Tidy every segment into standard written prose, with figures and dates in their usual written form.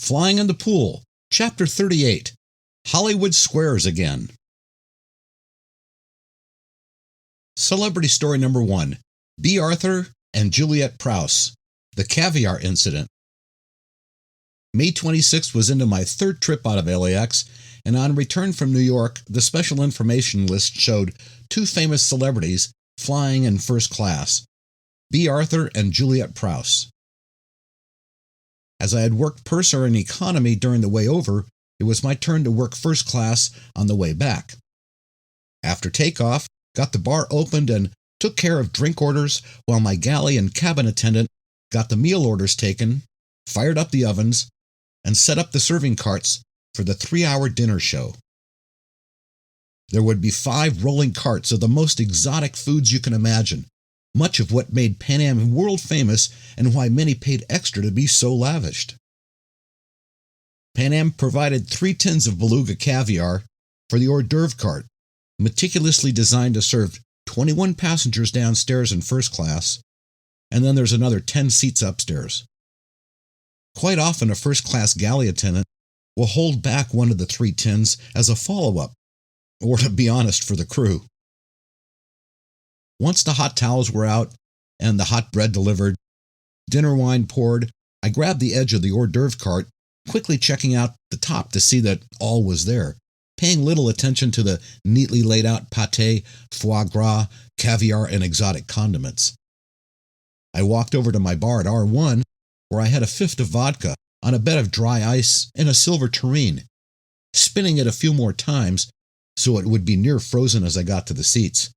Flying in the Pool, Chapter 38, Hollywood Squares Again. Celebrity story number 1, B. Arthur and Juliet Prowse, the Caviar Incident. May 26th was into my third trip out of LAX, and on return from New York, the special information list showed 2 famous celebrities flying in first class, B. Arthur and Juliet Prowse. As I had worked purser in economy during the way over, it was my turn to work first class on the way back. After takeoff, got the bar opened and took care of drink orders while my galley and cabin attendant got the meal orders taken, fired up the ovens, and set up the serving carts for the 3-hour dinner show. There would be 5 rolling carts of the most exotic foods you can imagine, much of what made Pan Am world famous and why many paid extra to be so lavished. Pan Am provided 3 tins of beluga caviar for the hors d'oeuvre cart, meticulously designed to serve 21 passengers downstairs in first class, and then there's another 10 seats upstairs. Quite often a first-class galley attendant will hold back one of the 3 tins as a follow-up, or to be honest, for the crew. Once the hot towels were out and the hot bread delivered, dinner wine poured, I grabbed the edge of the hors d'oeuvre cart, quickly checking out the top to see that all was there, paying little attention to the neatly laid out pâté, foie gras, caviar, and exotic condiments. I walked over to my bar at R1, where I had a fifth of vodka on a bed of dry ice in a silver tureen, spinning it a few more times so it would be near frozen as I got to the seats,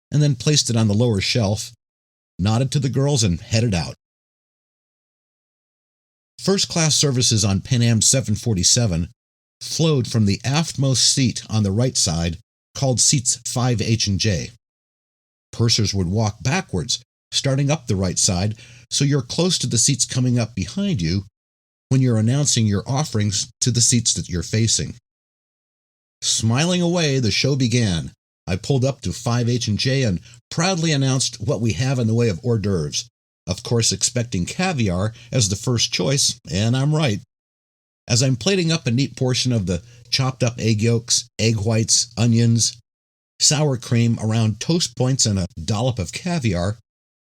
and then placed it on the lower shelf, nodded to the girls, and headed out. First-class services on Pan Am 747 flowed from the aftmost seat on the right side, called seats 5H and J. Pursers would walk backwards, starting up the right side, so you're close to the seats coming up behind you when you're announcing your offerings to the seats that you're facing. Smiling away, the show began. I pulled up to 5H and J and proudly announced what we have in the way of hors d'oeuvres, of course expecting caviar as the first choice, and I'm right. As I'm plating up a neat portion of the chopped up egg yolks, egg whites, onions, sour cream around toast points, and a dollop of caviar,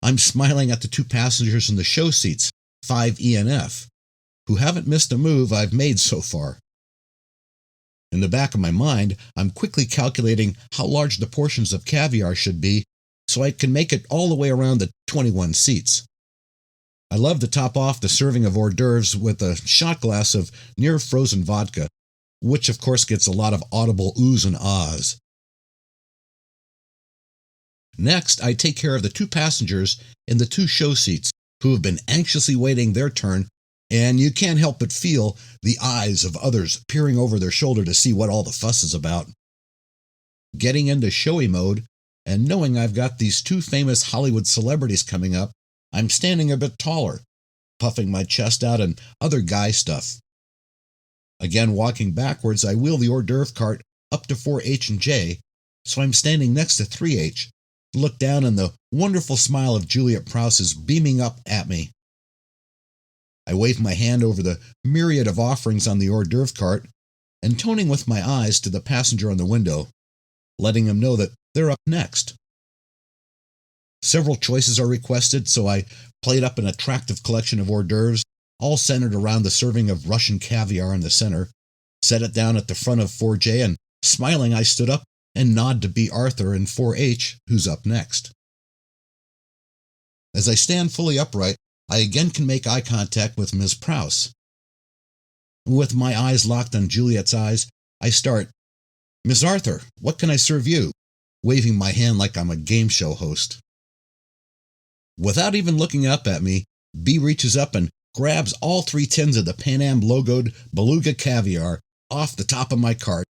I'm smiling at the 2 passengers in the show seats, 5E and F, who haven't missed a move I've made so far. In the back of my mind, I'm quickly calculating how large the portions of caviar should be so I can make it all the way around the 21 seats. I love to top off the serving of hors d'oeuvres with a shot glass of near-frozen vodka, which of course gets a lot of audible oohs and ahs. Next, I take care of the 2 passengers in the 2 show seats who have been anxiously waiting their turn, and you can't help but feel the eyes of others peering over their shoulder to see what all the fuss is about. Getting into showy mode, and knowing I've got these 2 famous Hollywood celebrities coming up, I'm standing a bit taller, puffing my chest out and other guy stuff. Again, walking backwards, I wheel the hors d'oeuvre cart up to 4H and J, so I'm standing next to 3H, look down, and the wonderful smile of Juliet Prowse is beaming up at me. I wave my hand over the myriad of offerings on the hors d'oeuvre cart, and toning with my eyes to the passenger on the window, letting him know that they're up next. Several choices are requested, so I plate up an attractive collection of hors d'oeuvres, all centered around the serving of Russian caviar in the center, set it down at the front of 4J, and smiling I stood up and nod to B. Arthur and 4H, who's up next. As I stand fully upright, I again can make eye contact with Ms. Prowse. With my eyes locked on Juliet's eyes, I start, "Miss Arthur, what can I serve you?" waving my hand like I'm a game show host. Without even looking up at me, B reaches up and grabs all 3 tins of the Pan Am logoed beluga caviar off the top of my cart,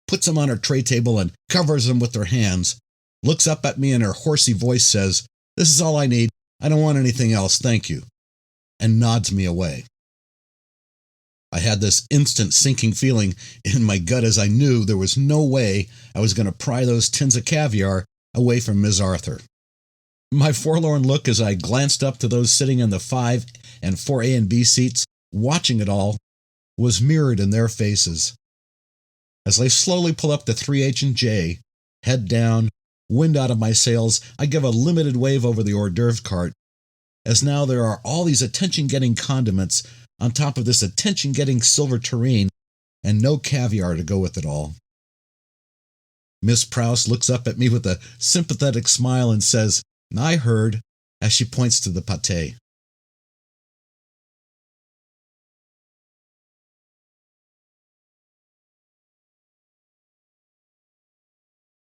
puts them on her tray table and covers them with her hands, looks up at me and her horsey voice says, "This is all I need. I don't want anything else, thank you," and nods me away. I had this instant sinking feeling in my gut as I knew there was no way I was going to pry those tins of caviar away from Ms. Arthur. My forlorn look as I glanced up to those sitting in the 5 and 4A and B seats, watching it all, was mirrored in their faces. As I slowly pull up to 3H&J, head down, wind out of my sails, I give a limited wave over the hors d'oeuvre cart, as now there are all these attention-getting condiments on top of this attention-getting silver tureen, and no caviar to go with it all. Miss Prowse looks up at me with a sympathetic smile and says, "I heard," as she points to the pâté.